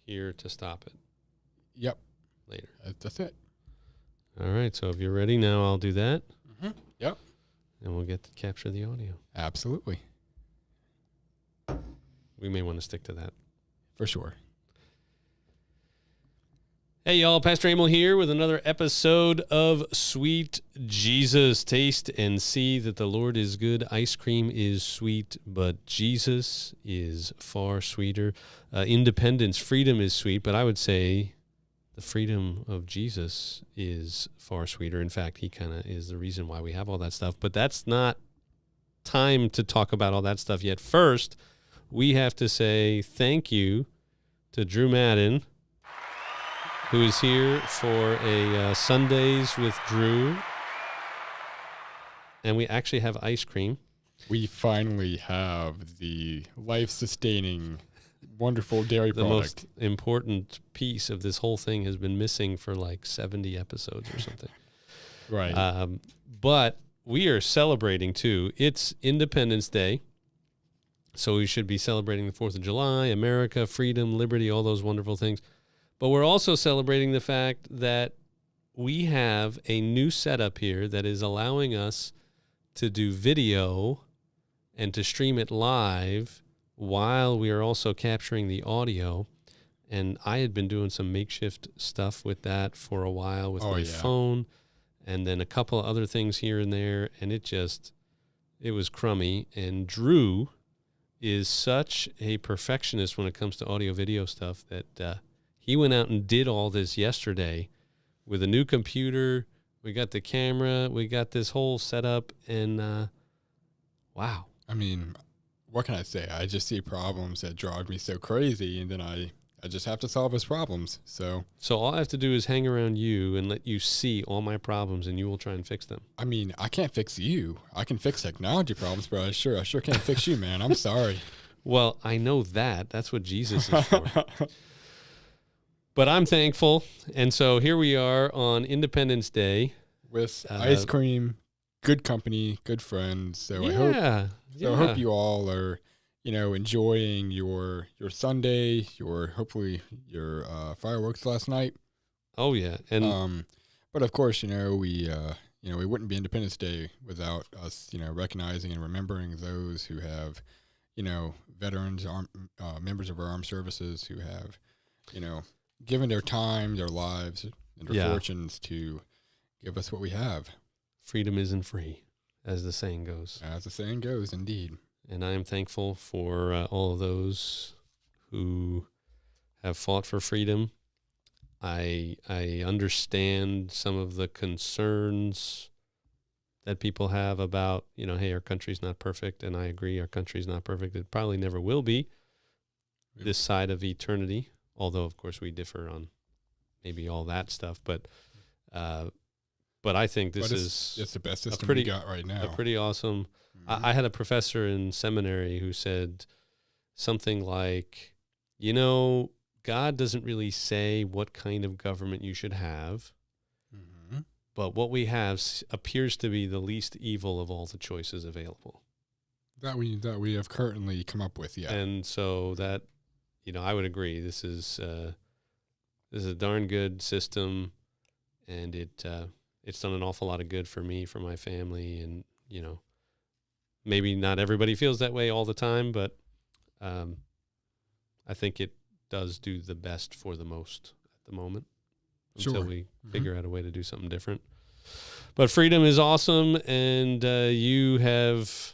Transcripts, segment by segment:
here to stop it. Yep. Later. That's it. All right. So if you're ready now, I'll do that. Mm-hmm. Yep. And we'll get to capture the audio. Absolutely. We may want to stick to that. For sure. Hey, y'all. Pastor Emil here with another episode of Sweet Jesus. Taste and see that the Lord is good. Ice cream is sweet, but Jesus is far sweeter. Independence, freedom is sweet, but I would say the freedom of Jesus is far sweeter. In fact, he kind of is the reason why we have all that stuff. But that's not time to talk about all that stuff yet. First, we have to say thank you to Drew Madden, who is here for a Sundays with Drew. And we actually have ice cream. We finally have the life-sustaining, wonderful dairy The product. most important piece of this whole thing has been missing for like 70 episodes or something. Right. But we are celebrating, too. It's Independence Day. So we should be celebrating the 4th of July, America, freedom, liberty, all those wonderful things. But we're also celebrating the fact that we have a new setup here that is allowing us to do video and to stream it live while we are also capturing the audio. And I had been doing some makeshift stuff with that for a while with my phone and then a couple of other things here and there. And it was crummy. And Drew is such a perfectionist when it comes to audio video stuff that he went out and did all this yesterday with a new computer. We got the camera. We got this whole setup. And wow. I mean, what can I say? I just see problems that drive me so crazy, and then I just have to solve his problems. So all I have to do is hang around you and let you see all my problems, and you will try and fix them. I mean, I can't fix you. I can fix technology problems, but I sure can't fix you, man. I'm sorry. Well, I know that. That's what Jesus is for. But I'm thankful. And so here we are on Independence Day. With ice cream, good company, good friends. So I hope you all are, enjoying your Sunday, hopefully your fireworks last night. Oh yeah. And but of course, we wouldn't be Independence Day without us, recognizing and remembering those who have, veterans, members of our armed services who have, given their time, their lives, and their fortunes to give us what we have. Freedom isn't free, as the saying goes. As the saying goes, indeed. And I am thankful for all of those who have fought for freedom. I understand some of the concerns that people have about, hey, our country's not perfect, and I agree, our country's not perfect. It probably never will be this side of eternity. Although, of course, we differ on maybe all that stuff, but I think it's the best system we got right now. A pretty awesome. Mm-hmm. I had a professor in seminary who said something like, God doesn't really say what kind of government you should have, mm-hmm. but what we have appears to be the least evil of all the choices available. That we have currently come up with, yeah. And so that. I would agree. This is a darn good system, and it's done an awful lot of good for me, for my family, and maybe not everybody feels that way all the time, but I think it does do the best for the most at the moment until we figure out a way to do something different. But freedom is awesome, and you have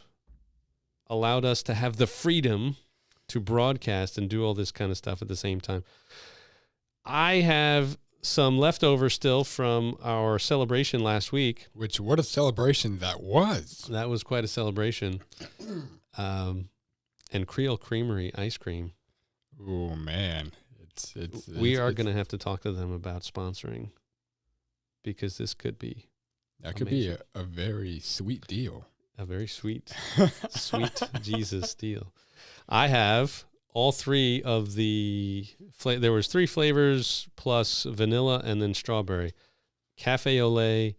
allowed us to have the freedom to broadcast and do all this kind of stuff at the same time. I have some leftover still from our celebration last week. What a celebration that was. That was quite a celebration. And Creole Creamery ice cream. Oh man. We are going to have to talk to them about sponsoring, because this could be could be a very sweet deal. A very sweet Jesus deal. I have all three of the there was 3 flavors plus vanilla and then strawberry. Cafe au lait,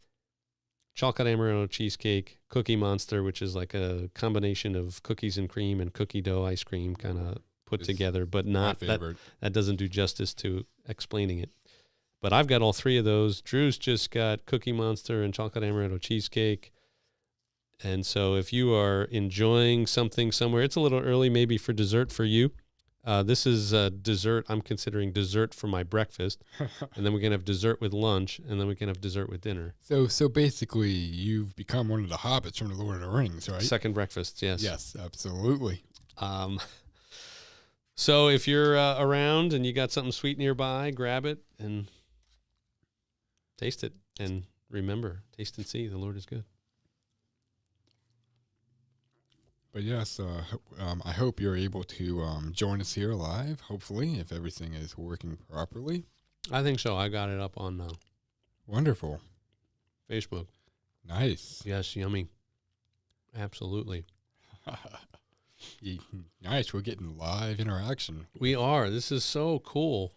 chocolate amaretto cheesecake, Cookie Monster, which is like a combination of cookies and cream and cookie dough ice cream kind of put It's together, but my not that. favorite. That doesn't do justice to explaining it. But I've got all three of those. Drew's just got Cookie Monster and Chocolate Amaretto Cheesecake. And so if you are enjoying something somewhere, it's a little early maybe for dessert for you. This is dessert. I'm considering dessert for my breakfast. And then we can have dessert with lunch, and then we can have dessert with dinner. So basically, you've become one of the hobbits from the Lord of the Rings, right? Second breakfast, yes. Yes, absolutely. So if you're around and you got something sweet nearby, grab it and taste it. And remember, taste and see, the Lord is good. But yes, I hope you're able to join us here live, hopefully, if everything is working properly. I think so. I got it up on Wonderful. Facebook. Nice. Yes, yummy. Absolutely. Nice. We're getting live interaction. We are. This is so cool.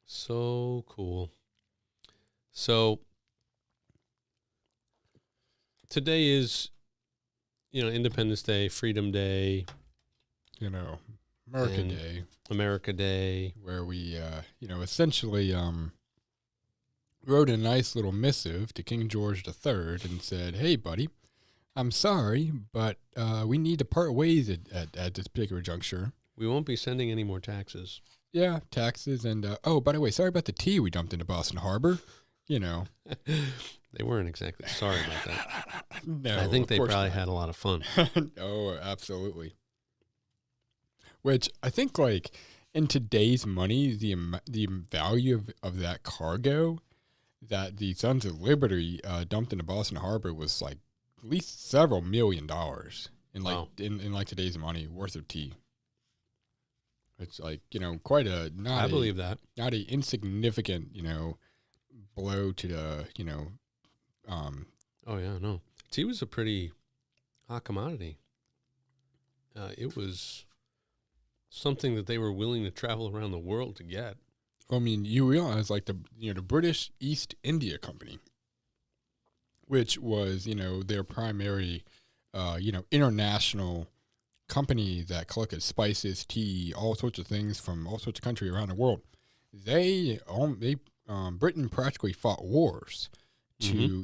So cool. So today is, Independence Day, Freedom Day, America And- Day, America Day. where we, essentially wrote a nice little missive to King George III and said, "Hey, buddy, I'm sorry, but we need to part ways at this particular juncture. We won't be sending any more taxes. Yeah, taxes and by the way, sorry about the tea we dumped into Boston Harbor. They weren't exactly sorry about that. No, I think of they course probably not. had a lot of fun. Oh, absolutely. Which I think, like, in today's money, the value of that cargo that the Sons of Liberty dumped into Boston Harbor was like at least several $1 million in like Wow. in like today's money worth of tea. It's like quite a I believe that. not a insignificant blow to the Oh, yeah, no. Tea was a pretty hot commodity. It was something that they were willing to travel around the world to get. I mean, you realize like the British East India Company, which was their primary international company that collected spices, tea, all sorts of things from all sorts of countries around the world. Britain practically fought wars to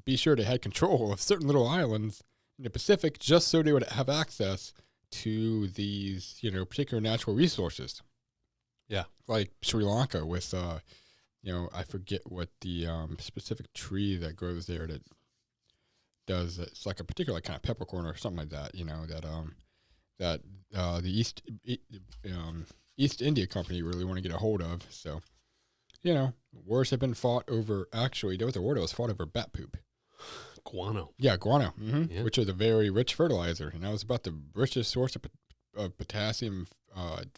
be sure they had control of certain little islands in the Pacific, just so they would have access to these particular natural resources. Yeah. Like Sri Lanka with I forget what the specific tree that grows there that does it's like a particular kind of peppercorn or something like that. That the East India Company really want to get a hold of. So wars have been fought over. Actually, there was a war that was fought over bat poop. Guano. Yeah, guano, Yeah. which is a very rich fertilizer, and that was about the richest source of potassium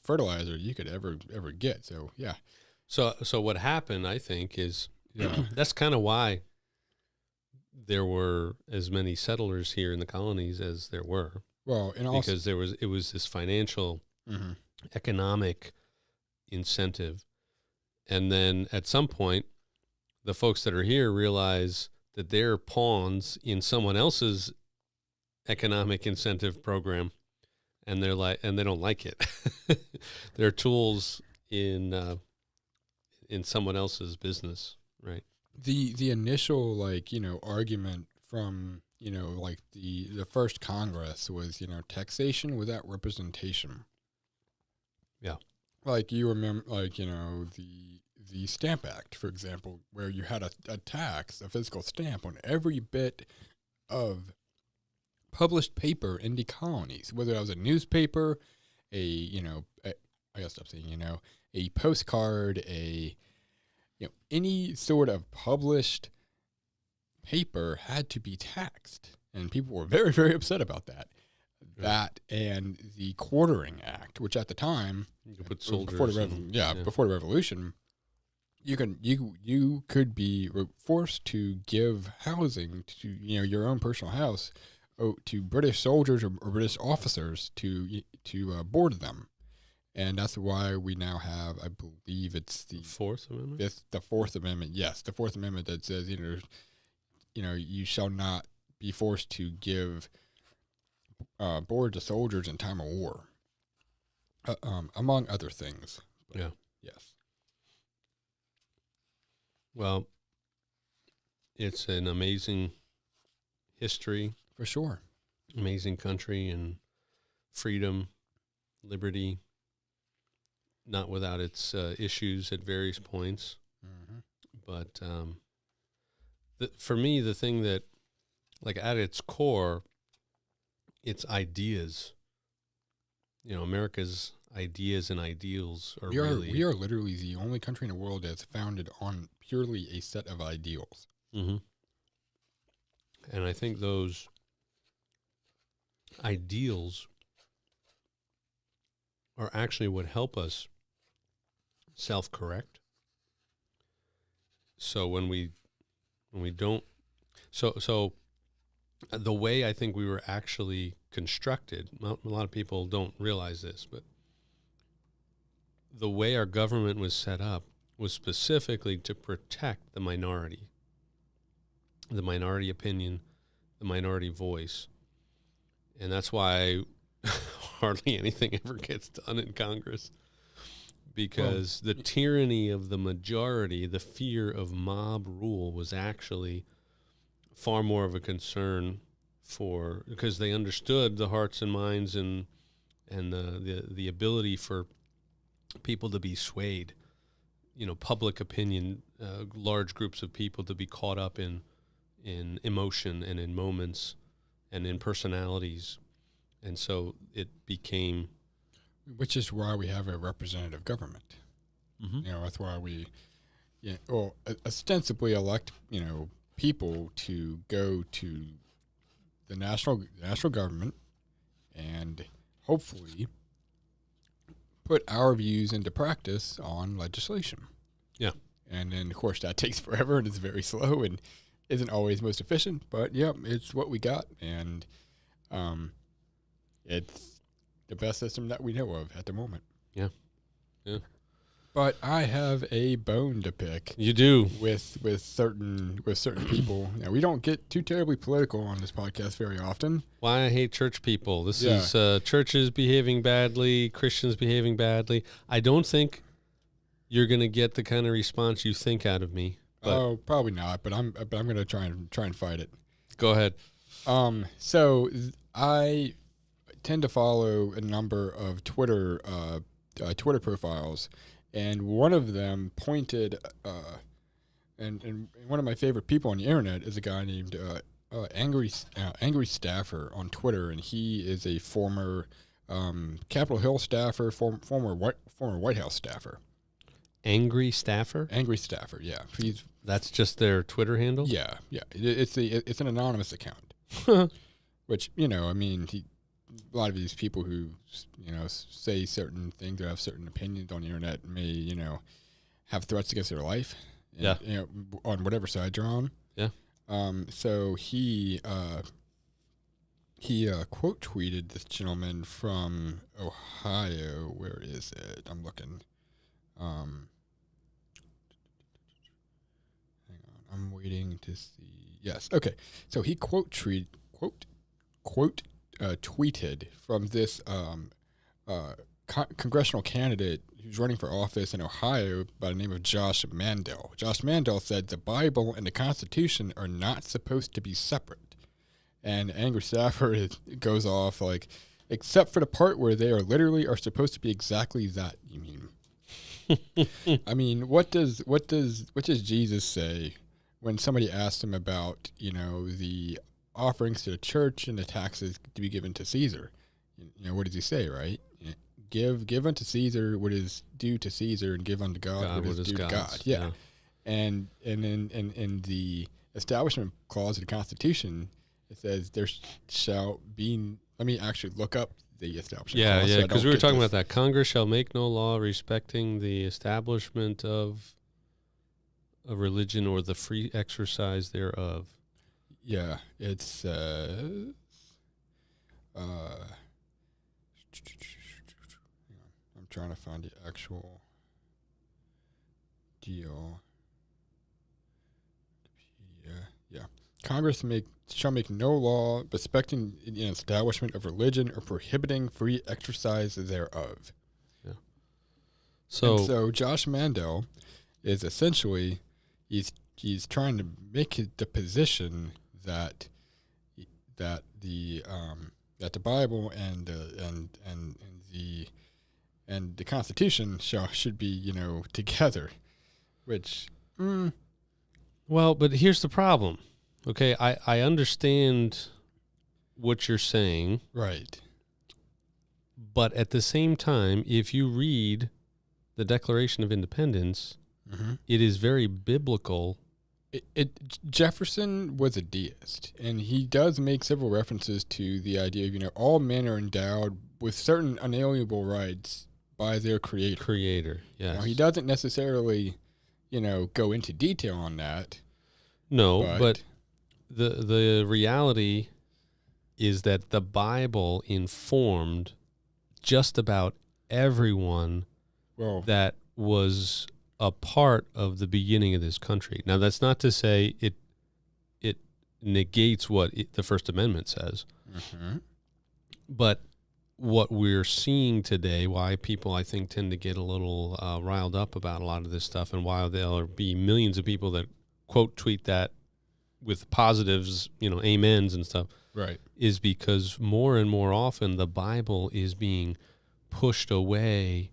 fertilizer you could ever get. So yeah, So what happened, I think, is yeah, that's kind of why there were as many settlers here in the colonies as there were, well, and also because it was this financial, mhm. economic incentive. And then at some point, the folks that are here realize that they're pawns in someone else's economic incentive program, and they don't like it. They're tools in someone else's business, right? The initial argument from like the first Congress was taxation without representation. Yeah. Like you remember, the Stamp Act, for example, where you had a tax, a physical stamp on every bit of published paper in the colonies, whether that was a newspaper, I gotta stop saying a postcard, any sort of published paper had to be taxed, and people were very, very upset about that. Right. That and the Quartering Act, which at the time, You could put soldiers. before the and- before the Revolution, you could be forced to give housing to your own personal house to British soldiers or British officers to board them, and that's why we now have, I believe it's the Fourth Amendment. the Fourth Amendment. Yes, the Fourth Amendment that says you shall not be forced to give board to soldiers in time of war. among other things. But Yeah. yes. Well, it's an amazing history, For sure. amazing country, and freedom, liberty, not without its issues at various points. Mm-hmm. But for me, the thing that, like, at its core, it's ideas. America's ideas and ideals are We really. are literally the only country in the world that's founded on purely a set of ideals. Mm-hmm. And I think those ideals are actually what help us self-correct. So when we don't, so the way I think we were actually constructed, a lot of people don't realize this, but the way our government was set up was specifically to protect the minority opinion, the minority voice. And that's why hardly anything ever gets done in Congress, because the tyranny of the majority, the fear of mob rule, was actually far more of a concern because they understood the hearts and minds and the ability for people to be swayed, public opinion, large groups of people to be caught up in emotion and in moments and in personalities. And so it became... Which is why we have a representative government. Mm-hmm. That's why we, ostensibly elect, people to go to the national government and hopefully put our views into practice on legislation. Yeah. And then, of course, that takes forever and it's very slow and isn't always most efficient. But, it's what we got. And it's the best system that we know of at the moment. Yeah. But I have a bone to pick. You do. With certain people. We don't get too terribly political on this podcast very often. Why I hate church people. This is churches behaving badly, Christians behaving badly. I don't think you're going to get the kind of response you think out of me. Oh, probably not. But I'm going to try and fight it. Go ahead. So I tend to follow a number of Twitter profiles. And one of them pointed, and one of my favorite people on the internet is a guy named Angry Staffer on Twitter, and he is a former Capitol Hill staffer, former White House staffer. Angry Staffer? Angry Staffer, yeah. That's just their Twitter handle? Yeah. It's an anonymous account, which a lot of these people who, say certain things or have certain opinions on the internet may, have threats against their life. And, on whatever side you're on. Yeah. So he quote tweeted this gentleman from Ohio. Where is it? I'm looking. Hang on. I'm waiting to see. Yes. Okay. So he tweeted from this congressional candidate who's running for office in Ohio by the name of Josh Mandel. Josh Mandel said the Bible and the Constitution are not supposed to be separate. And Angry Staffer goes off like, except for the part where they are supposed to be exactly that, you mean? I mean, what does Jesus say when somebody asks him about, the offerings to the church and the taxes to be given to Caesar? What does he say, right? Give unto Caesar what is due to Caesar, and give unto God what is due to God. Yeah. And in the Establishment Clause of the Constitution, it says there shall be. Let me actually look up the Establishment Clause. Yeah, because we were talking about that. Congress shall make no law respecting the establishment of a religion or the free exercise thereof. Yeah, it's I'm trying to find the actual deal. Yeah. Congress shall make no law respecting the establishment of religion or prohibiting free exercise thereof. So, so Josh Mandel is essentially he's trying to make it the position that the Bible and the Constitution should be together, which well, but here's the problem. Okay, I understand what you're saying, right. but at the same time, if you read the Declaration of Independence, it is very biblical. Jefferson was a deist, and he does make several references to the idea of all men are endowed with certain unalienable rights by their creator. Yes. Now, he doesn't necessarily go into detail on that. No, but the reality is that the Bible informed just about everyone that was a part of the beginning of this country. Now, that's not to say it negates what the First Amendment says, but what we're seeing today, why people I think tend to get a little riled up about a lot of this stuff, and why there'll be millions of people that quote tweet that with positives, amens and stuff, right, is because more and more often the Bible is being pushed away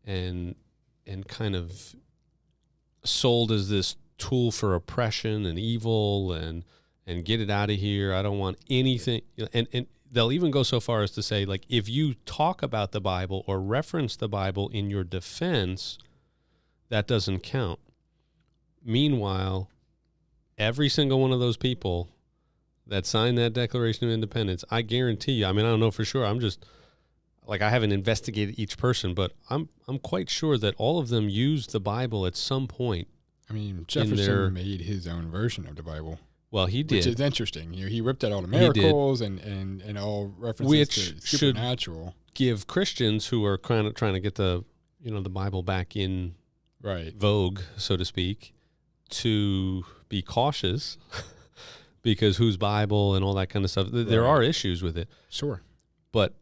and kind of sold as this tool for oppression and evil and get it out of here. I don't want anything. And they'll even go so far as to say, like, if you talk about the Bible or reference the Bible in your defense, that doesn't count. Meanwhile, every single one of those people that signed that Declaration of Independence, I guarantee you, I mean, I don't know for sure. I'm just like, I haven't investigated each person, but I'm quite sure that all of them used the Bible at some point. I mean, Jefferson made his own version of the Bible. Well, he did. Which is interesting. He ripped out all the miracles and all references to supernatural. Should give Christians who are kind of trying to get the Bible back in vogue, so to speak, to be cautious because whose Bible and all that kind of stuff. There are issues with it. Sure. But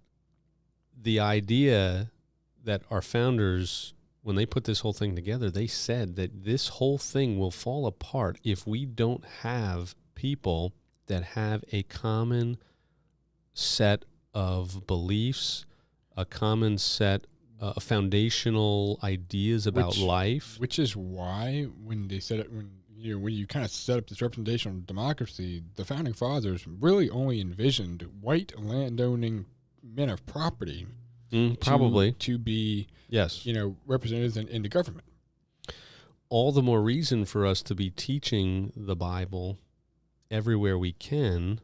the idea that our founders, when they put this whole thing together, they said that this whole thing will fall apart if we don't have people that have a common set of beliefs, a common set of foundational ideas about life. Which is why when they said it, when you kind of set up this representational democracy, the founding fathers really only envisioned white landowning men of property probably to be representatives in the government. All the more reason for us to be teaching the Bible everywhere we can,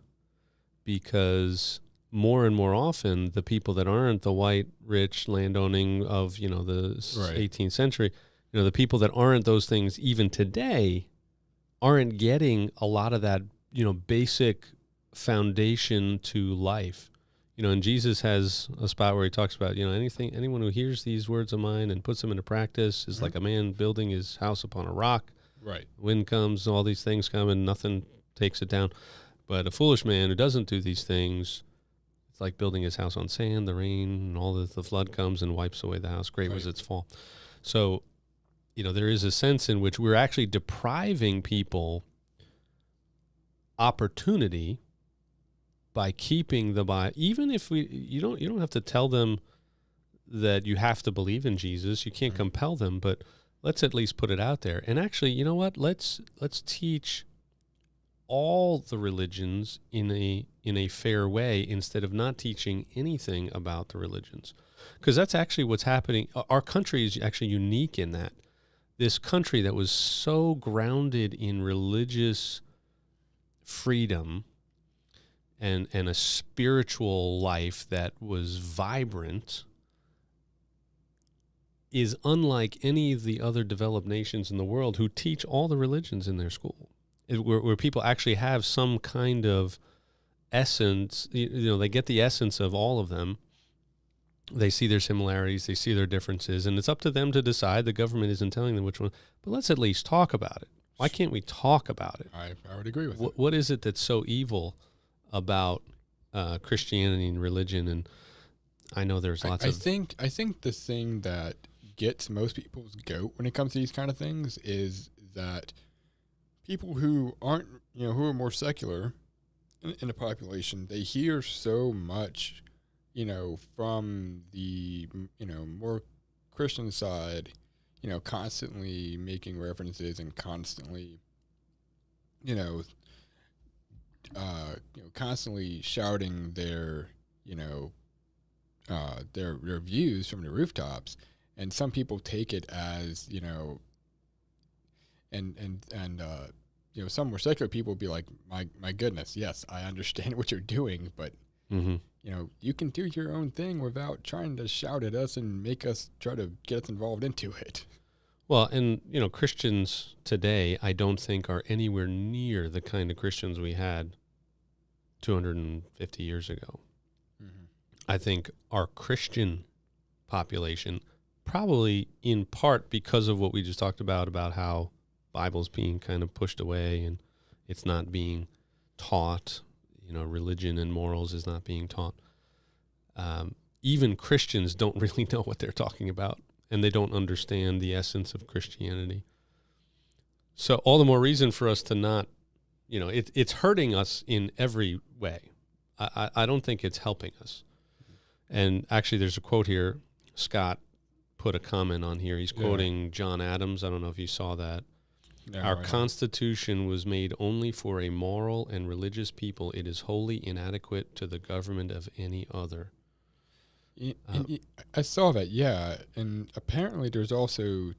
because more and more often the people that aren't the white rich landowning of the 18th century, the people that aren't those things even today aren't getting a lot of that basic foundation to life. And Jesus has a spot where he talks about, anyone who hears these words of mine and puts them into practice is like a man building his house upon a rock. Right. Wind comes, all these things come, and nothing takes it down. But a foolish man who doesn't do these things, it's like building his house on sand, the rain, and all the flood comes and wipes away the house. Great was its fall. So, there is a sense in which we're actually depriving people opportunity by keeping the Bible. Even if you don't have to tell them that you have to believe in Jesus. You can't compel them, but let's at least put it out there. And actually, you know what? Let's teach all the religions in a fair way instead of not teaching anything about the religions. Because that's actually what's happening. Our country is actually unique in that. This country that was so grounded in religious freedom and a spiritual life that was vibrant is unlike any of the other developed nations in the world who teach all the religions in their school, where people actually have some kind of essence. They get the essence of all of them. They see their similarities, they see their differences, and it's up to them to decide. The government isn't telling them which one, but let's at least talk about it. Why can't we talk about it? I would agree with that. What is it that's so evil about Christianity and religion? And I know there's lots of... I think the thing that gets most people's goat when it comes to these kind of things is that people who aren't, who are more secular in the population, they hear so much, from the, more Christian side, constantly making references and constantly, constantly shouting their, their views from the rooftops, and some people take it as, some more secular people will be like, my goodness, yes, I understand what you're doing, but Mm-hmm. you can do your own thing without trying to shout at us and make us try to get us involved into it. Well, and, Christians today, I don't think are anywhere near the kind of Christians we had 250 years ago. Mm-hmm. I think our Christian population, probably in part because of what we just talked about how Bible's being kind of pushed away and it's not being taught, religion and morals is not being taught. Even Christians don't really know what they're talking about, and they don't understand the essence of Christianity. So all the more reason for us to not, it's hurting us in every way. I don't think it's helping us. And actually, there's a quote here. Scott put a comment on here. He's quoting John Adams. I don't know if you saw that. No, Our Constitution was made only for a moral and religious people. It is wholly inadequate to the government of any other. I saw that, yeah. And apparently there's also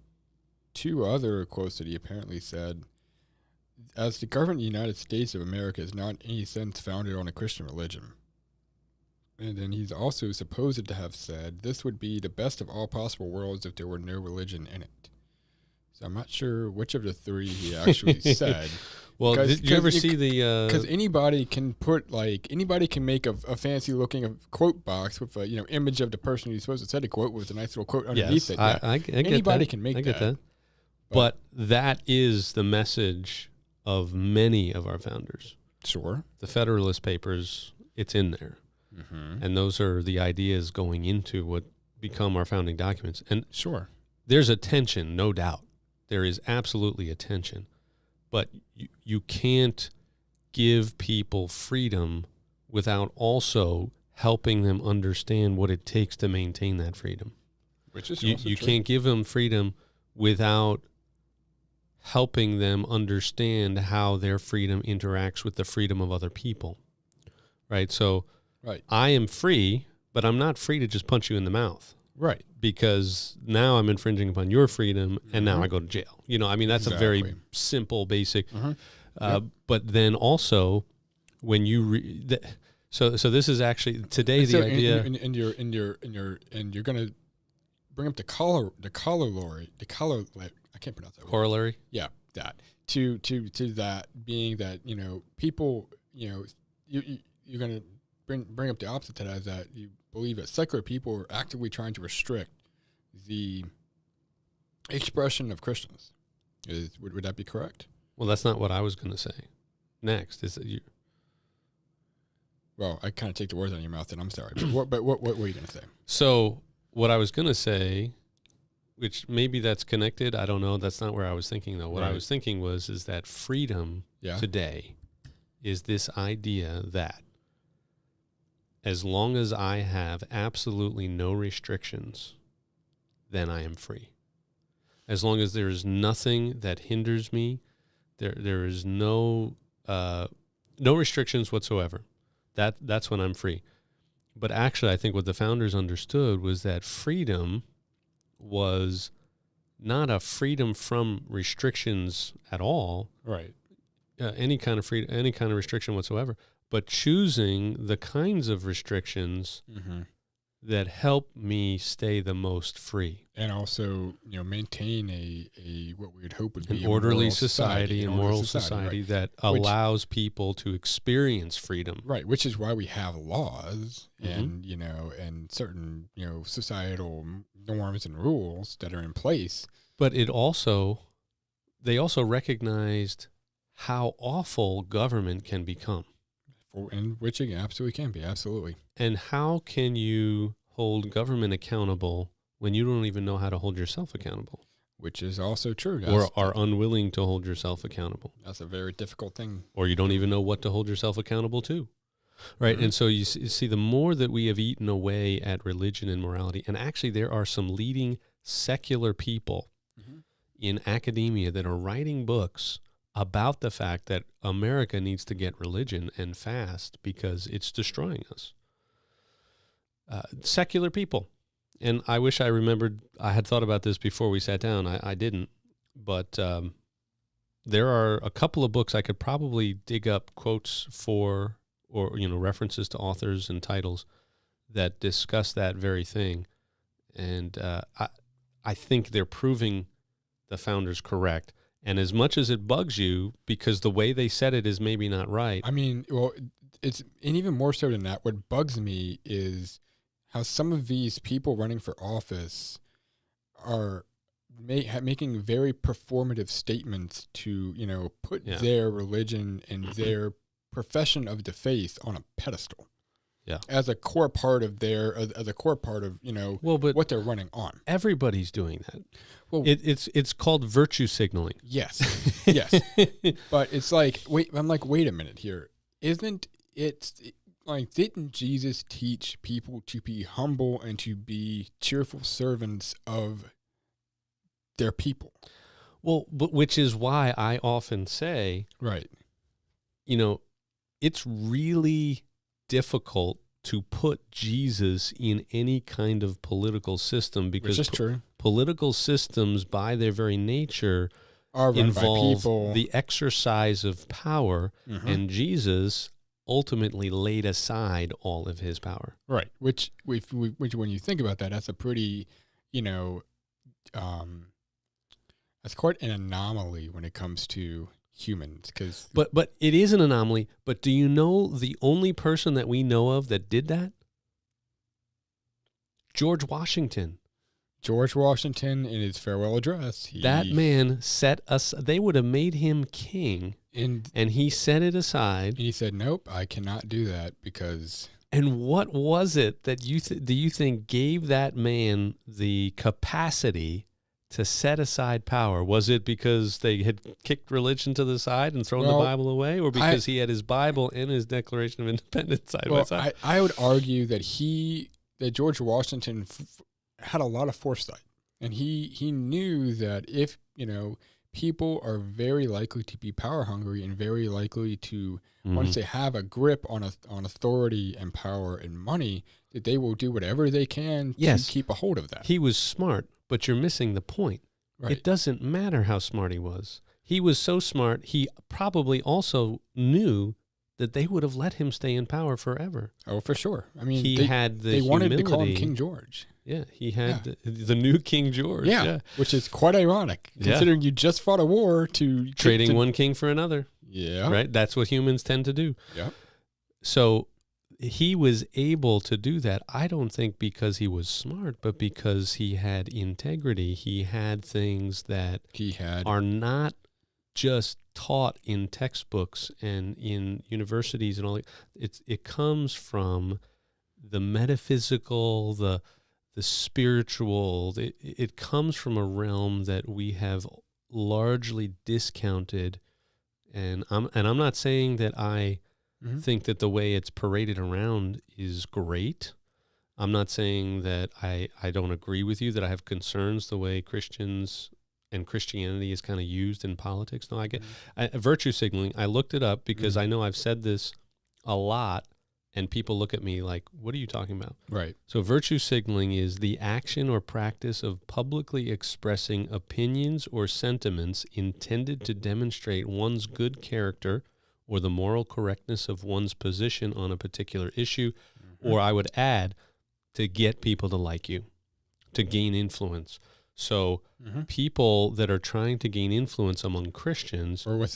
two other quotes that he apparently said. As the government of the United States of America is not in any sense founded on a Christian religion. And then he's also supposed to have said, this would be the best of all possible worlds if there were no religion in it. So I'm not sure which of the three he actually said. Well, did you ever see the... Because anybody can make a fancy looking quote box with a image of the person who's supposed to say the quote with a nice little quote underneath it. I get anybody that. can make I get that. But that is the message of many of our founders. Sure. The Federalist Papers, it's in there. Mm-hmm. And those are the ideas going into what become our founding documents. And sure, there's a tension, no doubt. There is absolutely a tension. But you can't give people freedom without also helping them understand what it takes to maintain that freedom. Which is you can't give them freedom without helping them understand how their freedom interacts with the freedom of other people. Right? So right. I am free, but I'm not free to just punch you in the mouth. Right. Because now I'm infringing upon your freedom, and now I go to jail. That's a very simple, basic. Yep. But then also, when you so this is actually today the idea. And you're going to bring up the corollary. I can't pronounce that word. Corollary. Yeah, that to that being that people you're going to bring up the opposite to that, is that you believe that secular people are actively trying to restrict the expression of Christians. Would that be correct? Well, that's not what I was going to say. Next is that you. Well, I kind of take the words out of your mouth, and I'm sorry. But what were you going to say? So what I was going to say, which maybe that's connected, I don't know. That's not where I was thinking, though. What I was thinking is that freedom today is this idea that as long as I have absolutely no restrictions, then I am free. As long as there is nothing that hinders me, there is no restrictions whatsoever. That's when I'm free. But actually, I think what the founders understood was that freedom was not a freedom from restrictions at all. Right. Any kind of freedom, any kind of restriction whatsoever. But choosing the kinds of restrictions that help me stay the most free, and also maintain a what we would hope would be an orderly society, a moral society that allows people to experience freedom. Right, which is why we have laws and and certain societal norms and rules that are in place. But they also recognized how awful government can become. And which it absolutely can be, absolutely. And how can you hold government accountable when you don't even know how to hold yourself accountable, which is also true. or are unwilling to hold yourself accountable, That's a very difficult thing. or you don't even know what to hold yourself accountable to. Right. Mhm. And so you see, the more that we have eaten away at religion and morality, and actually there are some leading secular people Mhm. in academia that are writing books about the fact that America needs to get religion and fast because it's destroying us. Secular people. And I wish I remembered, I had thought about this before we sat down. I didn't. But there are a couple of books I could probably dig up quotes for, or references to authors and titles that discuss that very thing. And I think they're proving the founders correct. And as much as it bugs you, because the way they said it is maybe not right. I mean, well, and even more so than that, what bugs me is how some of these people running for office are making very performative statements to, put their religion and their profession of the faith on a pedestal. Yeah. As a core part of what they're running on. Everybody's doing that. Well, it's called virtue signaling. Yes. Yes. But it's like, wait a minute here. Didn't Jesus teach people to be humble and to be cheerful servants of their people? Well, which is why I often say, right, it's really difficult to put Jesus in any kind of political system, because which is true. Political systems, by their very nature, are run by people. The exercise of power, Mhm. and Jesus ultimately laid aside all of his power. Right. Which when you think about that, that's a pretty, that's quite an anomaly when it comes to humans. But it is an anomaly. But do you know the only person that we know of that did that? George Washington. George Washington, in his farewell address, that man they would have made him king, and he set it aside. And he said, "Nope, I cannot do that because." And what was it that do you think gave that man the capacity to set aside power? Was it because they had kicked religion to the side and thrown the Bible away, or because he had his Bible and his Declaration of Independence side by side? I would argue that George Washington had a lot of foresight, and he knew that if people are very likely to be power hungry and very likely to, once they have a grip on authority and power and money, that they will do whatever they can to keep a hold of that. He was smart, but you're missing the point. Right. It doesn't matter how smart he was. He was so smart, he probably also knew that they would have let him stay in power forever. Oh, for sure. I mean, they wanted to call him King George. Yeah, he had the new King George. Yeah, which is quite ironic, considering you just fought a war trading one king for another. Yeah. Right? That's what humans tend to do. Yeah. So he was able to do that, I don't think because he was smart, but because he had integrity. He had things that are not just taught in textbooks and in universities and all. It comes from the metaphysical, the spiritual. It comes from a realm that we have largely discounted, and I'm not saying that I think that the way it's paraded around is great. I'm not saying that I don't agree with you, that I have concerns the way Christians and Christianity is kind of used in politics. No, I get virtue signaling. I looked it up because I know I've said this a lot, and people look at me like, what are you talking about? Right. So virtue signaling is the action or practice of publicly expressing opinions or sentiments intended to demonstrate one's good character or the moral correctness of one's position on a particular issue, or I would add, to get people to like you, to gain influence. So people that are trying to gain influence among Christians, or with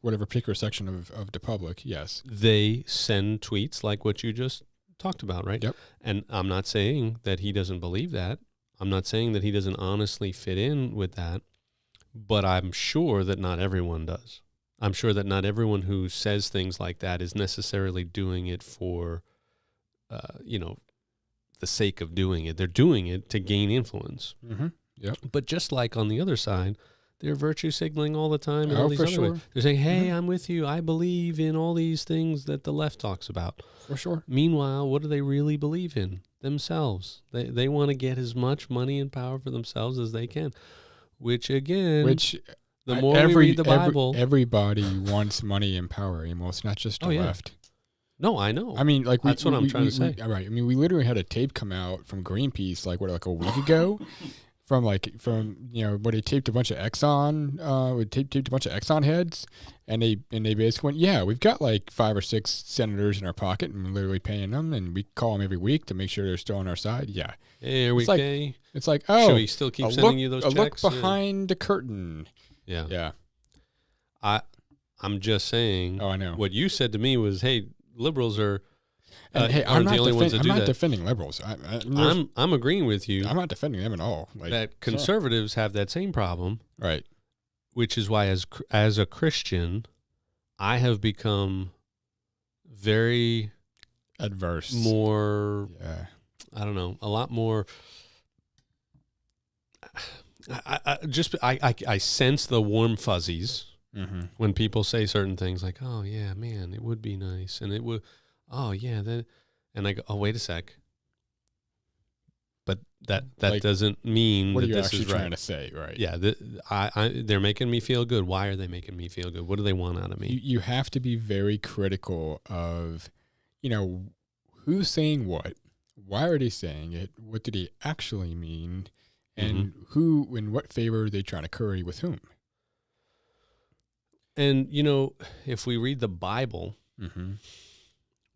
whatever particular section of the public, yes, they send tweets like what you just talked about, right? Yep. And I'm not saying that he doesn't believe that. I'm not saying that he doesn't honestly fit in with that, but I'm sure that not everyone does. I'm sure that not everyone who says things like that is necessarily doing it for, the sake of doing it. They're doing it to gain influence. Mm-hmm. Yep. But just like on the other side, they're virtue signaling all the time in all these for other sure. ways. They're saying, hey, I'm with you. I believe in all these things that the left talks about. For sure. Meanwhile, what do they really believe in? Themselves. They want to get as much money and power for themselves as they can, which again, the more we read the Bible. Everybody wants money and power. You know, it's not just the left. No, I know. I mean, like that's what I'm trying to say. Right. I mean, we literally had a tape come out from Greenpeace, like a week ago, from where they taped a bunch of Exxon, taped a bunch of Exxon heads, and they basically went, yeah, we've got like 5 or 6 senators in our pocket, and we're literally paying them, and we call them every week to make sure they're still on our side. Yeah. Here we go. It's like, oh, should we still keep sending you those checks? A look behind the curtain. Yeah. Yeah. I'm just saying. Oh, I know. What you said to me was, hey, liberals are. Hey, I'm not defending liberals. I'm agreeing with you. I'm not defending them at all. That conservatives have that same problem, right? Which is why, as a Christian, I have become very adverse, more. Yeah. I don't know, a lot more. I sense the warm fuzzies when people say certain things like, "Oh yeah, man, it would be nice," and it would. Oh yeah, and I go, oh wait a sec. But that doesn't mean what that are you this actually is right. trying to say, right? Yeah, they're making me feel good. Why are they making me feel good? What do they want out of me? You have to be very critical of, who's saying what, why are they saying it, what do they actually mean, and who, in what favor are they trying to curry with whom? And if we read the Bible.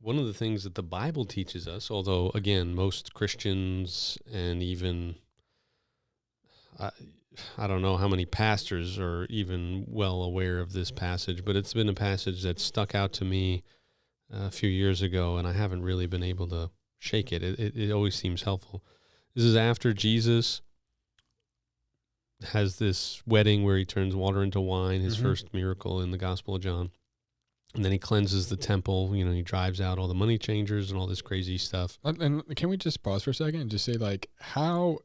One of the things that the Bible teaches us, although, again, most Christians and even, I don't know how many pastors are even well aware of this passage, but it's been a passage that stuck out to me a few years ago, and I haven't really been able to shake it. It always seems helpful. This is after Jesus has this wedding where he turns water into wine, his first miracle in the Gospel of John. And then he cleanses the temple. He drives out all the money changers and all this crazy stuff. And can we just pause for a second and just say, like, how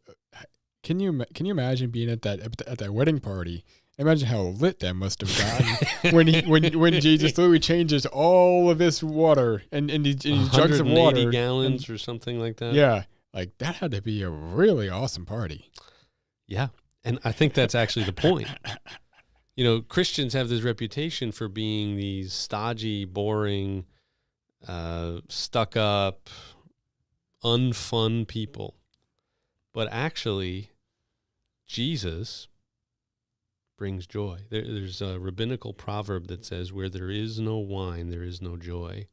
can you imagine being at that wedding party? Imagine how lit that must have gotten when Jesus literally changes all of this water and these jugs of water, 180 gallons or something like that. Yeah, like that had to be a really awesome party. Yeah, and I think that's actually the point. Christians have this reputation for being these stodgy, boring, stuck-up, unfun people. But actually, Jesus brings joy. There's a rabbinical proverb that says, where there is no wine, there is no joy.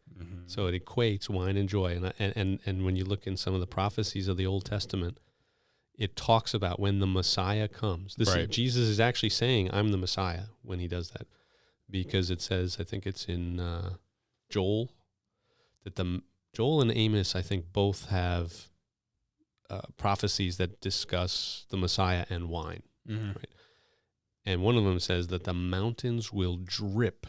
So it equates wine and joy. And when you look in some of the prophecies of the Old Testament, it talks about when the Messiah comes. Jesus is actually saying, I'm the Messiah when he does that. Because it says, I think it's in Joel, that Joel and Amos, I think, both have prophecies that discuss the Messiah and wine. Right? And one of them says that the mountains will drip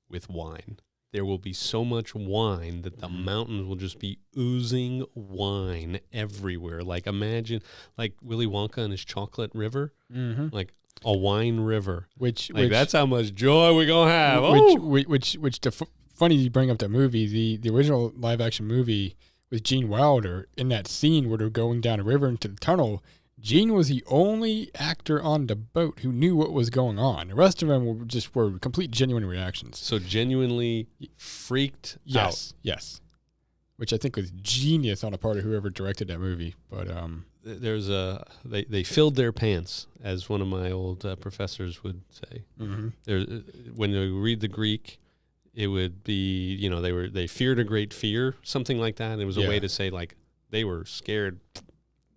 with wine. There will be so much wine that the mountains will just be oozing wine everywhere. Like imagine, like Willy Wonka and his chocolate river, like a wine river. Which that's how much joy we're gonna have. Funny you bring up that movie. The original live action movie with Gene Wilder. In that scene where they're going down a river into the tunnel, Gene was the only actor on the boat who knew what was going on. The rest of them were complete genuine reactions. So genuinely freaked out. Yes. Which I think was genius on the part of whoever directed that movie. But there's they filled their pants, as one of my old professors would say. When they read the Greek, it would be they feared a great fear, something like that. And it was a way to say like they were scared,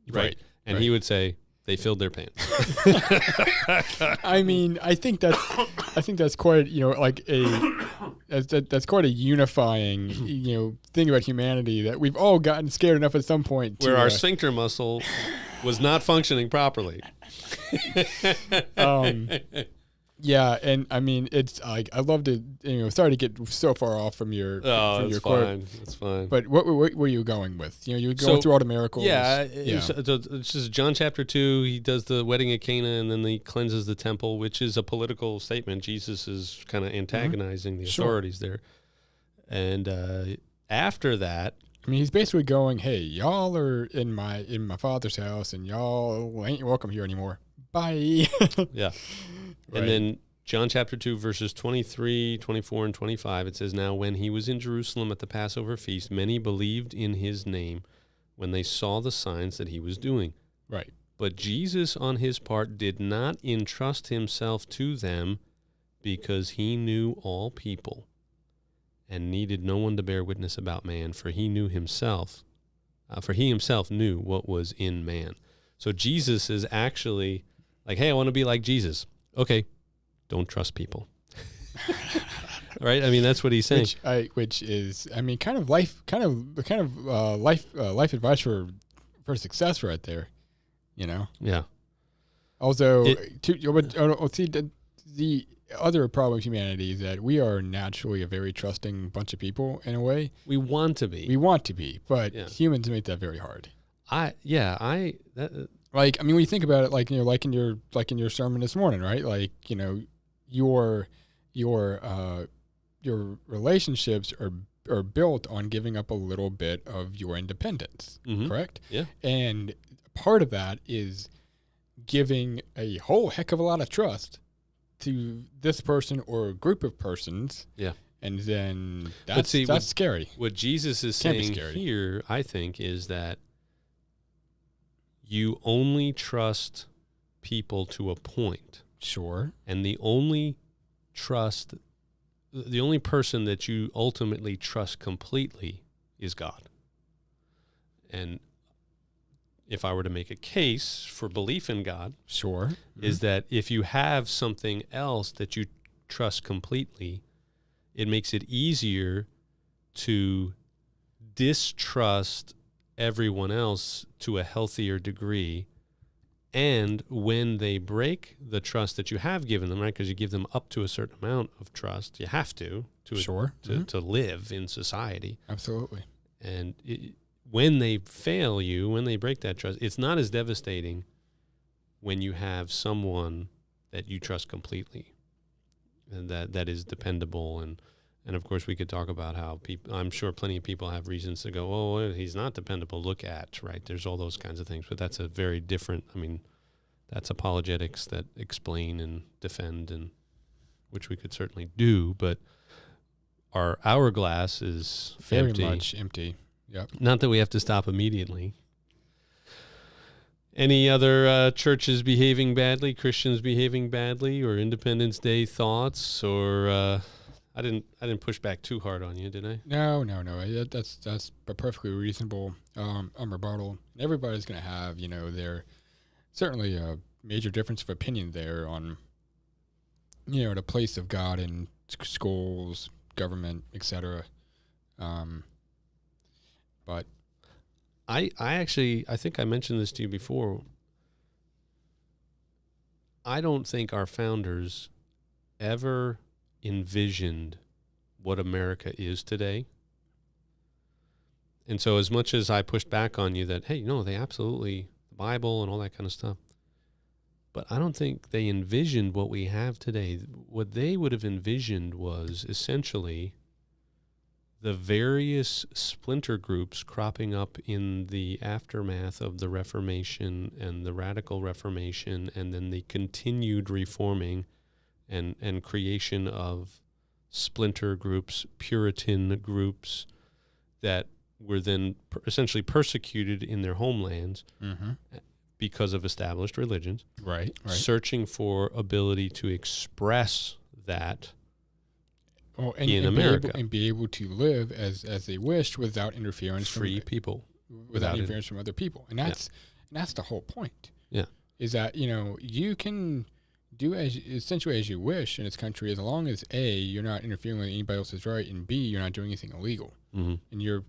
right? And he would say they filled their pants. I mean, I think that's quite that's quite a unifying thing about humanity, that we've all gotten scared enough at some point where our sphincter muscle was not functioning properly. Yeah, and I mean, it's like I love to, sorry to get so far off from your Oh, from it's your quote, fine. It's fine. but what were you going with? You were going through all the miracles. Yeah, yeah, it's just John chapter 2. He does the wedding at Cana, and then he cleanses the temple, which is a political statement. Jesus is kind of antagonizing the authorities there. And after that, I mean, he's basically going, "Hey, y'all are in my father's house, and y'all ain't welcome here anymore. Bye." yeah. Right. And then John chapter 2, verses 23, 24, and 25, it says, "Now when he was in Jerusalem at the Passover feast, many believed in his name when they saw the signs that he was doing. Right. But Jesus, on his part, did not entrust himself to them because he knew all people and needed no one to bear witness about man, for he himself knew what was in man." So Jesus is actually like, hey, I want to be like Jesus. Okay, don't trust people. Right? I mean, that's what he's saying. Which is, I mean, kind of life advice for success right there. Yeah. Also, the other problem with humanity is that we are naturally a very trusting bunch of people in a way. We want to be. We want to be, but humans make that very hard. Like, I mean, when you think about it, like, like in your sermon this morning, right? Like, your relationships are built on giving up a little bit of your independence, correct? Yeah. And part of that is giving a whole heck of a lot of trust to this person or a group of persons. Yeah. And then that's scary. What Jesus is saying here, I think, is that you only trust people to a point. Sure. And the only person that you ultimately trust completely is God. And if I were to make a case for belief in God, sure, is that if you have something else that you trust completely, it makes it easier to distrust everyone else to a healthier degree. And when they break the trust that you have given them, right, because you give them up to a certain amount of trust, you have to live in society. Absolutely. And when they fail you, when they break that trust, it's not as devastating when you have someone that you trust completely and that is dependable. And of course, we could talk about how people, I'm sure plenty of people have reasons to go, oh, he's not dependable, look at, right? There's all those kinds of things. But that's a very different, I mean, that's apologetics that explain and defend, and which we could certainly do. But our hourglass is very empty. much empty. Yep. Not that we have to stop immediately. Any other churches behaving badly, Christians behaving badly, or Independence Day thoughts, or... I didn't push back too hard on you, did I? No. That's a perfectly reasonable rebuttal. Everybody's going to have, their certainly a major difference of opinion there on, the place of God in schools, government, etc. But I think I mentioned this to you before. I don't think our founders ever envisioned what America is today. And so as much as I pushed back on you that, hey, they absolutely, the Bible and all that kind of stuff, but I don't think they envisioned what we have today. What they would have envisioned was essentially the various splinter groups cropping up in the aftermath of the Reformation and the Radical Reformation, and then the continued reforming and creation of splinter groups, Puritan groups that were then essentially persecuted in their homelands because of established religions. Right. Searching for ability to express that in and America. Be able to live as they wished without interference Free people. Without interference from other people. And that's the whole point. Yeah. Is that, you can do essentially as you wish in this country, as long as A, you're not interfering with anybody else's right, and B, you're not doing anything illegal, and you're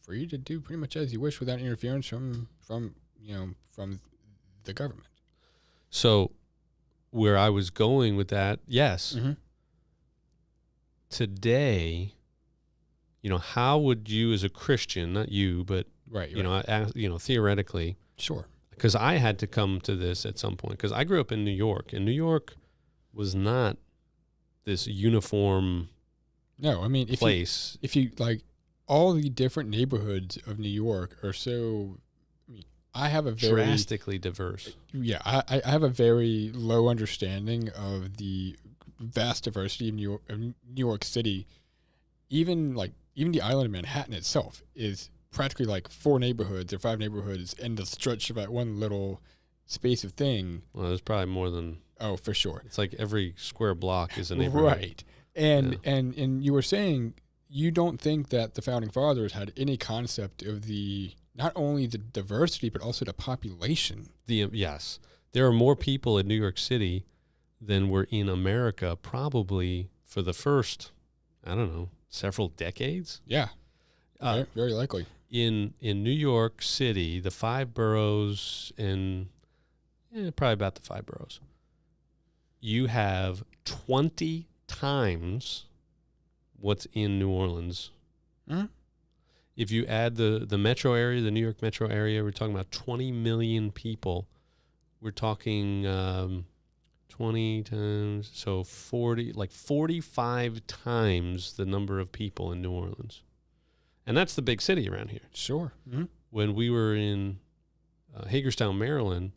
free to do pretty much as you wish without interference from the government. So, where I was going with that, yes. Mm-hmm. Today, how would you as a Christian, not you, but, Right. theoretically, Sure. because I had to come to this at some point, because I grew up in New York, and New York was not this uniform No, I mean, place. if you like, all the different neighborhoods of New York are so. I mean, I have a very Drastically diverse. Yeah, I have a very low understanding of the vast diversity of New York City. Even the island of Manhattan itself is practically like 4 neighborhoods or 5 neighborhoods in the stretch of that one little space of thing. Well, there's probably more than. Oh, for sure. It's like every square block is a neighborhood. Right. And you were saying you don't think that the founding fathers had any concept of the not only the diversity but also the population. Yes, there are more people in New York City than were in America, probably for the first, I don't know, several decades. Yeah, very likely. In New York City, the 5 boroughs and probably about the 5 boroughs, you have 20 times what's in New Orleans. Mm-hmm. If you add the metro area, the New York metro area, we're talking about 20 million people. We're talking 20 times, so 45 times the number of people in New Orleans. And that's the big city around here. Sure. Mm-hmm. When we were in Hagerstown, Maryland,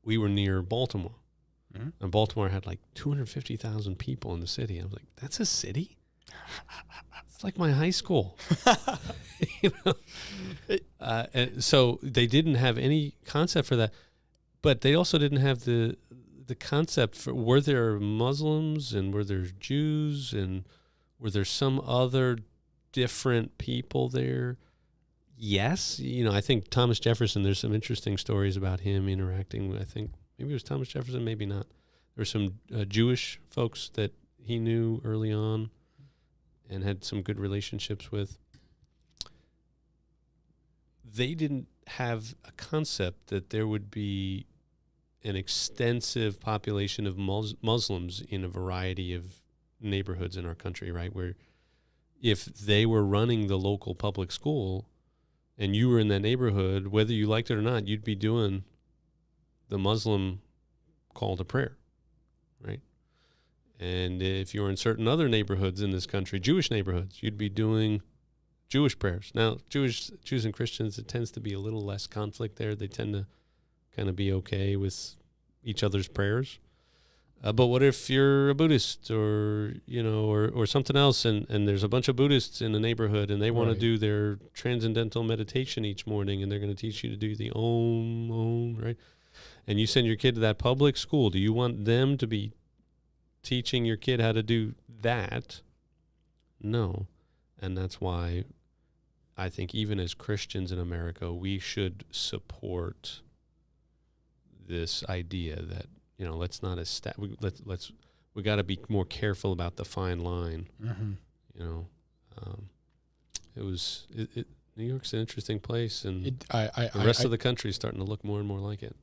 we were near Baltimore. Mm-hmm. And Baltimore had like 250,000 people in the city. I was like, that's a city? It's like my high school. And so they didn't have any concept for that. But they also didn't have the concept for, were there Muslims and were there Jews and were there some other different people there? Yes. I think Thomas Jefferson, there's some interesting stories about him interacting with, I think, maybe it was Thomas Jefferson, maybe not. There were some Jewish folks that he knew early on and had some good relationships with. They didn't have a concept that there would be an extensive population of Muslims in a variety of neighborhoods in our country, right? Where if they were running the local public school and you were in that neighborhood, whether you liked it or not, you'd be doing the Muslim call to prayer, right? And if you were in certain other neighborhoods in this country, Jewish neighborhoods, you'd be doing Jewish prayers. Now, Jews and Christians, it tends to be a little less conflict there. They tend to kind of be okay with each other's prayers. But what if you're a Buddhist or something else, and there's a bunch of Buddhists in the neighborhood and they want to do their transcendental meditation each morning and they're going to teach you to do the Om, right? And you send your kid to that public school. Do you want them to be teaching your kid how to do that? No. And that's why I think even as Christians in America, we should support this idea that, let's not we got to be more careful about the fine line. Mm-hmm. New York's an interesting place, and the rest of the country is starting to look more and more like it.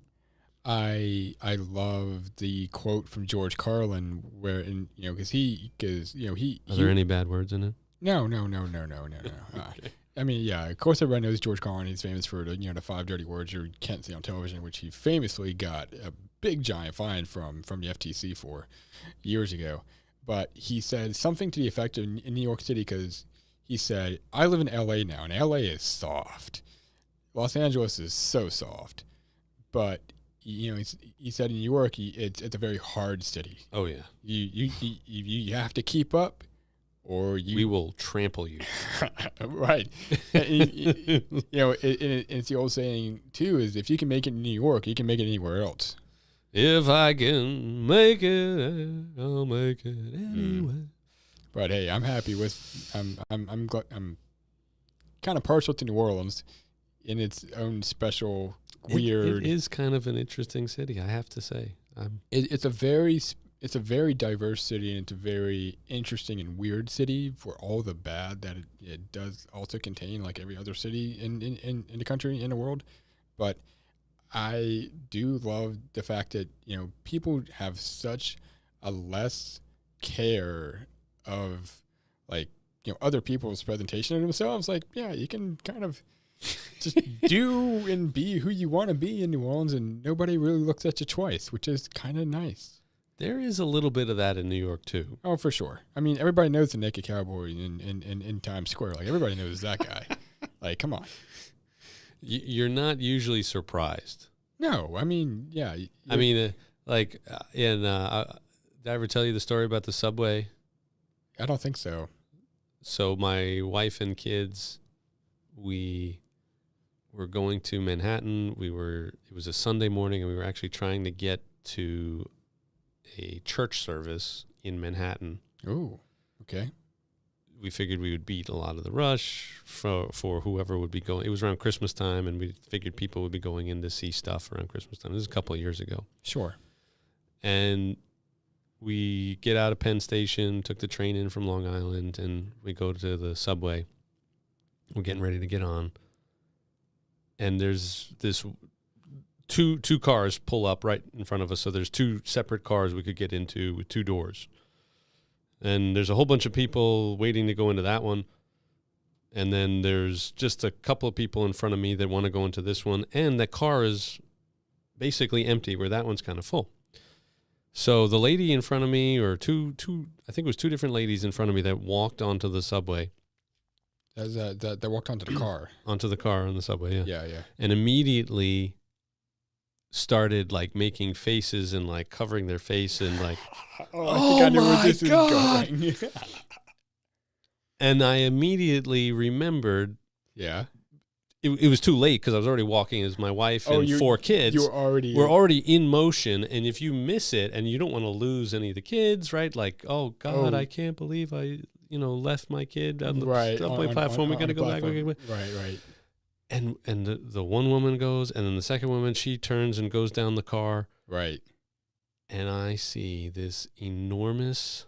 I love the quote from George Carlin where, because he Are there any bad words in it? No. Okay. I mean, yeah, of course everyone knows George Carlin. He's famous for the 5 dirty words you can't see on television, which he famously got a big giant fine from the FTC for years ago. But he said something to the effect of in New York City, because he said, I live in LA now, and LA is soft. Los Angeles is so soft. But he said in New York, it's a very hard city. Oh yeah. You have to keep up, or we will trample you. Right. It's the old saying too, is if you can make it in New York, you can make it anywhere else. If I can make it, I'll make it anywhere. But hey, I'm happy with. I'm kind of partial to New Orleans in its own special weird. It is kind of an interesting city, I have to say. It's a very diverse city, and it's a very interesting and weird city for all the bad that it does also contain, like every other city in the country, in the world. But I do love the fact that, people have such a less care of, like, other people's presentation of themselves. Like, yeah, you can kind of just do and be who you want to be in New Orleans, and nobody really looks at you twice, which is kind of nice. There is a little bit of that in New York too. Oh, for sure. I mean, everybody knows the naked cowboy in Times Square. Like, everybody knows that guy. Like, come on. You're not usually surprised. No, I mean, yeah. I mean, did I ever tell you the story about the subway? I don't think so. So my wife and kids, we were going to Manhattan. It was a Sunday morning, and we were actually trying to get to a church service in Manhattan. Oh, okay. We figured we would beat a lot of the rush for whoever would be going. It was around Christmas time, and we figured people would be going in to see stuff around Christmas time. This was a couple of years ago. Sure. And we get out of Penn Station, took the train in from Long Island, and we go to the subway. We're getting ready to get on. And there's this two cars pull up right in front of us. So there's two separate cars we could get into with two doors. And there's a whole bunch of people waiting to go into that one. And then there's just a couple of people in front of me that want to go into this one. And the car is basically empty, where that one's kind of full. So the lady in front of me, or two, I think it was two different ladies in front of me that walked onto the subway. That walked onto the car. Onto the car on the subway, yeah. Yeah, yeah. And immediately started like making faces and like covering their face and like, I think I know where this is going. And I immediately remembered. Yeah. It was too late because I was already walking as my wife and four kids. We're already in motion, and if you miss it, and you don't want to lose any of the kids, right? Like, oh God, I can't believe I left my kid on the subway platform. We got to go back. Right. And the one woman goes, and then the second woman, she turns and goes down the car. Right. And I see this enormous.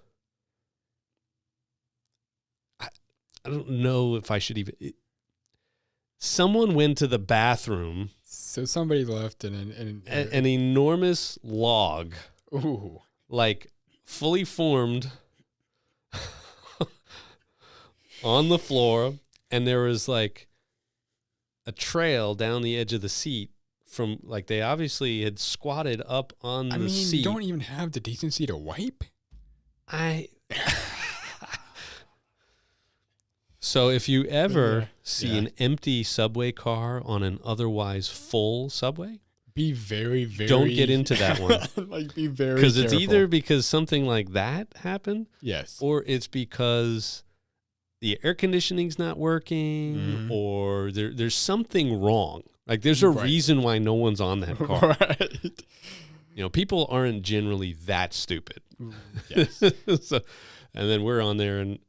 I don't know if I should even. Someone went to the bathroom. So somebody left an enormous log. Ooh. Like fully formed on the floor. And there was like a trail down the edge of the seat from, like, they obviously had squatted up on the seat. You don't even have the decency to wipe? So if you ever see an empty subway car on an otherwise full subway, be very, very... Don't get into that one. Like, be very Because it's either because something like that happened, yes, or it's because the air conditioning's not working, or there's something wrong. Like, there's a reason why no one's on that car. Right. People aren't generally that stupid. Yes. And then we're on there, and,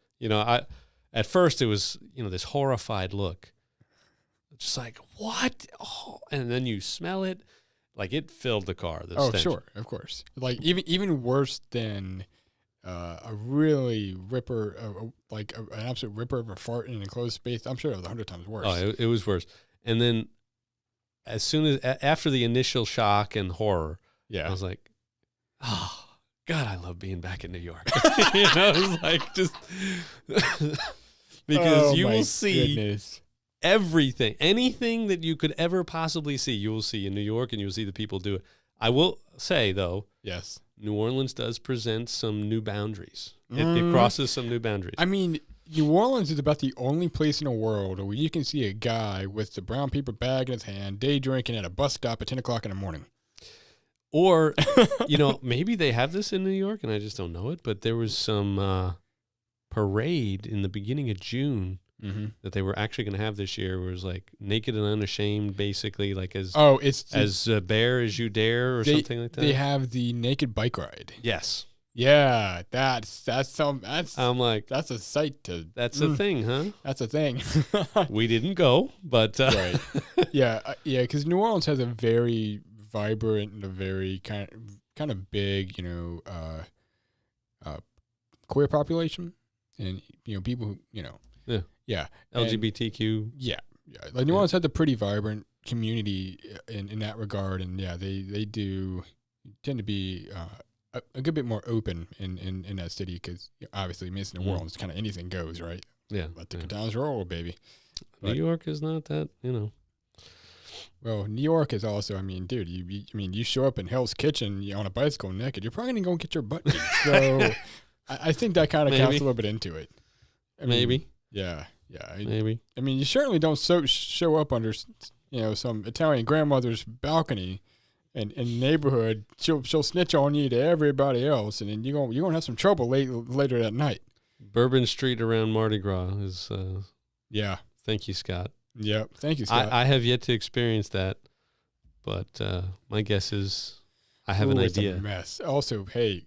at first it was, this horrified look. Just like, what? Oh, and then you smell it. Like, it filled the car. Stench. Sure, of course. Like, even worse than a really ripper, an absolute ripper of a fart in an enclosed space. I'm sure it was 100 times worse. Oh, it was worse. And then as soon as, after the initial shock and horror, I was like, oh, God, I love being back in New York. It's like, just because you will see everything, anything that you could ever possibly see, you will see in New York, and you'll see the people do it. I will say, though, yes, New Orleans does present some new boundaries. It crosses some new boundaries. I mean, New Orleans is about the only place in the world where you can see a guy with the brown paper bag in his hand, day drinking at a bus stop at 10 o'clock in the morning. Or, maybe they have this in New York and I just don't know it, but there was some parade in the beginning of June that they were actually going to have this year, where it was like naked and unashamed, basically, like as bare as you dare, or something like that. They have the naked bike ride. Yes. Yeah, that's I'm like, that's a sight to. That's a thing, huh? That's a thing. We didn't go, but right. Yeah, because New Orleans has a very vibrant and a very kind of big, queer population, and people who, LGBTQ. Yeah. Like, New Orleans has a pretty vibrant community in that regard, and yeah, they do tend to be a good bit more open in that city because obviously, I mean, it's New Orleans, kind of anything goes, right? Yeah. Let the Catons roll, baby. New York is not that, Well, New York is also, I mean, dude, you show up in Hell's Kitchen on a bicycle naked, you're probably going to go get your butt beat. So I think that kind of counts a little bit into it. Maybe. Yeah. Maybe. I mean, you certainly don't show up under, some Italian grandmother's balcony in neighborhood. She'll snitch on you to everybody else, and then you're gonna have some trouble later that night. Bourbon Street around Mardi Gras is. Yeah. Thank you, Scott. Yep. Thank you, Scott. I have yet to experience that, but my guess is I have an idea. It's a mess. Also, hey,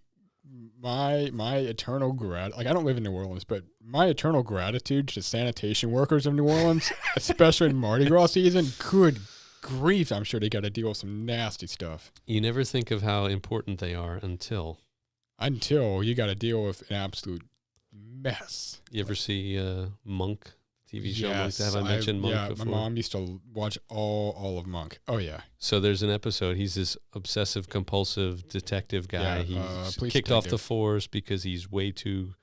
my eternal I don't live in New Orleans, but my eternal gratitude to sanitation workers of New Orleans, especially in Mardi Gras season. Good grief, I'm sure they got to deal with some nasty stuff. You never think of how important they are until you got to deal with an absolute mess. You ever see Monk TV show? Yes, Have I mentioned Monk before? My mom used to watch all of Monk. Oh yeah. So there's an episode. He's this obsessive compulsive detective guy. Yeah, he's kicked off the force because he's way too.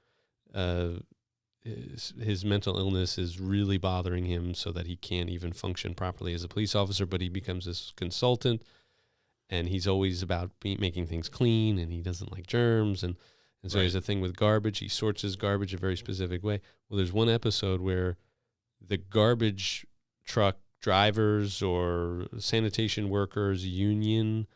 His mental illness is really bothering him, so that he can't even function properly as a police officer. But he becomes this consultant, and he's always about making things clean, and he doesn't like germs, and so Right. There's a thing with garbage. He sorts his garbage a very specific way. Well, there's one episode where the garbage truck drivers or sanitation workers union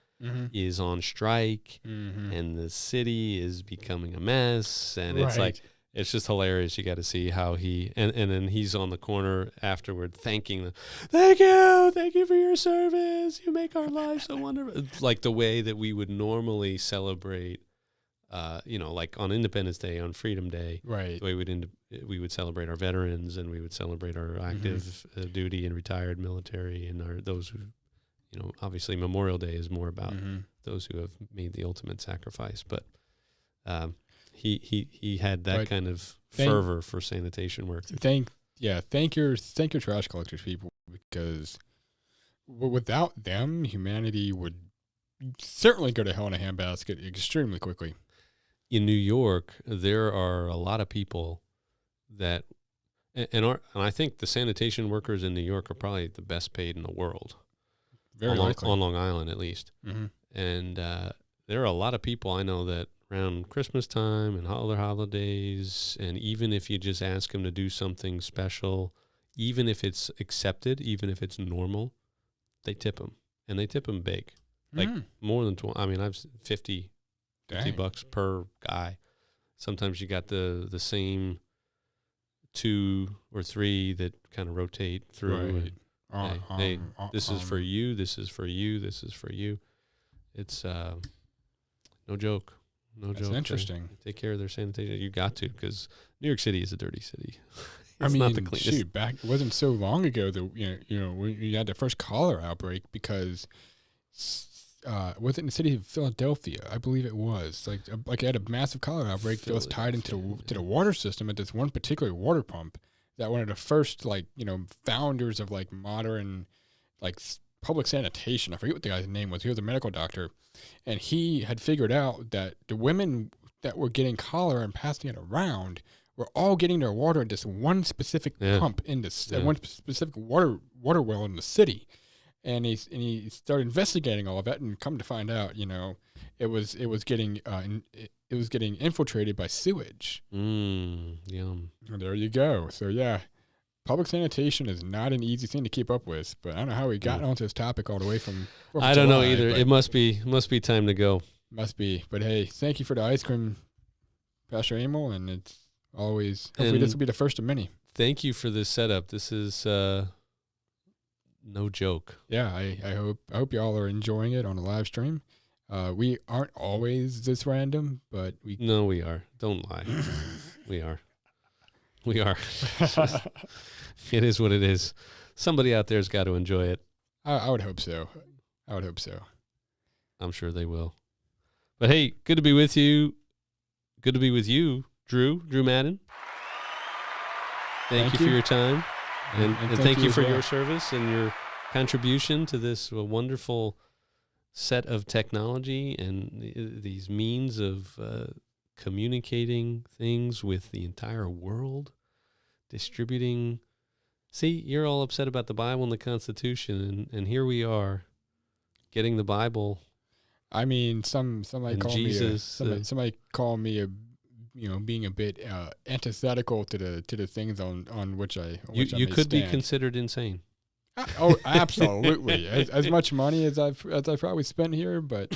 is on strike, and the city is becoming a mess, and it's like, it's just hilarious. You got to see how and then he's on the corner afterward thanking them. Thank you for your service. You make our lives so wonderful. It's like the way that we would normally celebrate, like on Independence Day, on Freedom Day, right? The way we would celebrate our veterans, and we would celebrate our active duty and retired military, and those who, obviously Memorial Day is more about those who have made the ultimate sacrifice. But he had that kind of fervor for sanitation work. Thank your trash collectors, people, because without them, humanity would certainly go to hell in a handbasket extremely quickly. In New York, there are a lot of people that, and I think the sanitation workers in New York are probably the best paid in the world. Very likely. On Long Island, at least. Mm-hmm. And there are a lot of people I know that around Christmas time and other holidays, and even if you just ask them to do something special, even if it's accepted, even if it's normal, they tip them. And they tip them big. Like more than 20. I mean, I've $50 per guy. Sometimes you got the same 2 or 3 that kind of rotate through. Right. Hey, this is for you. This is for you. This is for you. It's no joke. No joke. Interesting. They take care of their sanitation. You got to, because New York City is a dirty city. It's not the cleanest. Shoot, back it wasn't so long ago that when you had the first cholera outbreak, because was it in the city of Philadelphia? I believe it was. Like it had a massive cholera outbreak that was tied into the water system at this one particular water pump. That one of the first founders of modern public sanitation. I forget what the guy's name was. He was a medical doctor, and he had figured out that the women that were getting cholera and passing it around were all getting their water at this one specific pump in this one specific water well in the city. And he started investigating all of that, and come to find out, it was getting infiltrated by sewage. Yum. There you go. So yeah, public sanitation is not an easy thing to keep up with. But I don't know how we got onto this topic all the way from. I don't know either. It must be time to go. Must be. But hey, thank you for the ice cream, Pastor Emil, and it's always. Hopefully, this will be the first of many. Thank you for this setup. This is. No joke. Yeah, I hope y'all are enjoying it on the live stream. We aren't always this random, but we are. Don't lie. We are. It is what it is. Somebody out there's got to enjoy it. I would hope so. I'm sure they will. But hey, good to be with you. Good to be with you, Drew Madden. Thank you for your time. And thank you for your service and your contribution to this wonderful set of technology and these means of communicating things with the entire world, distributing. See, you're all upset about the Bible and the Constitution, and here we are getting the Bible. I mean, somebody And call Jesus, me somebody call me a being a bit antithetical to the things on which I You may could be stand. considered insane. Oh, absolutely. as much money as I've probably spent here, but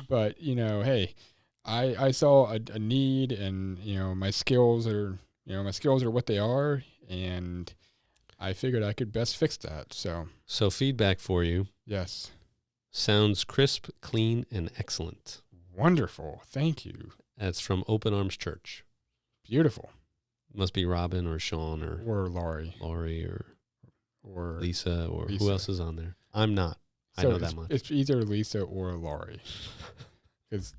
hey, I saw a need, and my skills are what they are, and I figured I could best fix that. So feedback for you. Yes. Sounds crisp, clean, and excellent. Wonderful. Thank you. That's from Open Arms Church. Beautiful. Must be Robin or Sean or Laurie or Lisa or Lisa. who else is on there. I'm not. I So know that much. It's either Lisa or Laurie, because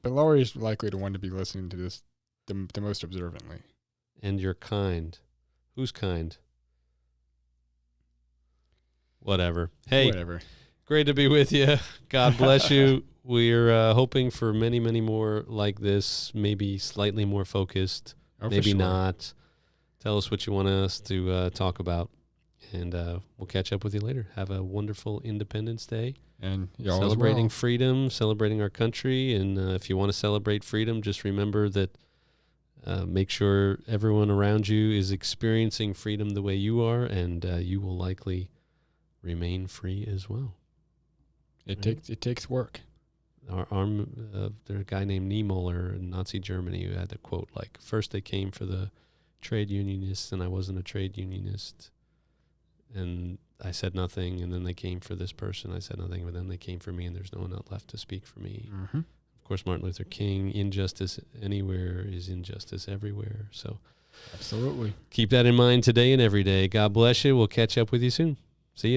Laurie is likely the one to be listening to this the most observantly. And you're kind. Who's kind? Whatever. Hey, Whatever. great to be with you. God bless you. We're hoping for many, many more like this, maybe slightly more focused, Oh, for maybe sure. not. Tell us what you want us to talk about, and we'll catch up with you later. Have a wonderful Independence Day. And y'all Celebrating as freedom, celebrating our country. And if you want to celebrate freedom, just remember that make sure everyone around you is experiencing freedom the way you are, and you will likely remain free as well. It takes work. There's a guy named Niemöller in Nazi Germany who had the quote, like, first they came for the trade unionists and I wasn't a trade unionist. And I said nothing. And then they came for this person. I said nothing. But then they came for me and there's no one else left to speak for me. Mm-hmm. Of course, Martin Luther King, injustice anywhere is injustice everywhere. So Absolutely. keep that in mind today and every day. God bless you. We'll catch up with you soon.